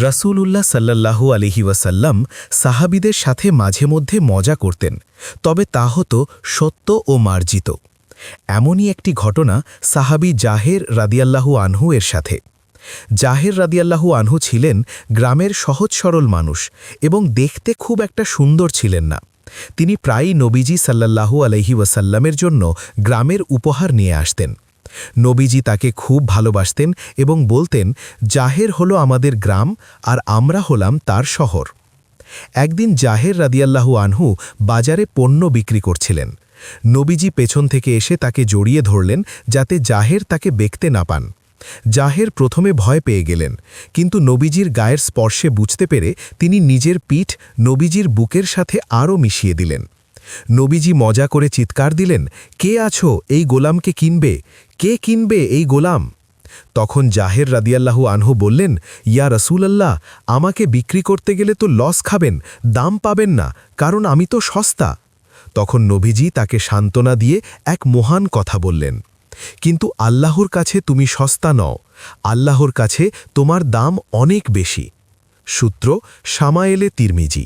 রাসূলুল্লাহ সাল্লাল্লাহু আলাইহি ওয়াসাল্লাম সাহাবীদের সাথে মাঝে মধ্যে মজা করতেন, তবে তা হতো সত্য ও মার্জিত। এমনই একটি ঘটনা সাহাবী জাহের রাদিয়াল্লাহু আনহু এর সাথে। জাহের রাদিয়াল্লাহু আনহু ছিলেন গ্রামের সহজ সরল মানুষ এবং দেখতে খুব একটা সুন্দর ছিলেন না। তিনি প্রায়ই নবীজি সাল্লাল্লাহু আলাইহি ওয়াসাল্লামের জন্য গ্রামের উপহার নিয়ে আসতেন। নবীজি তাকে খুব ভালোবাসতেন এবং বলতেন, জাহের হলো আমাদের গ্রাম আর আমরা হলাম তার শহর। একদিন জাহের রাদিয়াল্লাহু আনহু বাজারে পণ্য বিক্রি করছিলেন। নবীজি পেছন থেকে এসে তাকে জড়িয়ে ধরলেন যাতে জাহের তাকে দেখতে না পান। জাহের প্রথমে ভয় পেয়ে গেলেন, কিন্তু নবীজির গায়ের স্পর্শে বুঝতে পেরে তিনি নিজের পিঠ নবীজির বুকের সাথে আরও মিশিয়ে দিলেন। নবীজি মজা করে চিৎকার দিলেন, কে আছো এই গোলামকে কিনবে? কে কিনবে এই গোলাম? তখন জাহের রাদিয়াল্লাহু আনহু বললেন, ইয়া রাসূলাল্লাহ, আমাকে বিক্রি করতে গেলে তো লস খাবেন, দাম পাবেন না, কারণ আমি তো সস্তা। তখন নবীজি তাকে সান্ত্বনা দিয়ে এক মহান কথা বললেন, কিন্তু আল্লাহর কাছে তুমি সস্তা নও, আল্লাহর কাছে তোমার দাম অনেক বেশি। সূত্র, শামায়েলে তিরমিজি।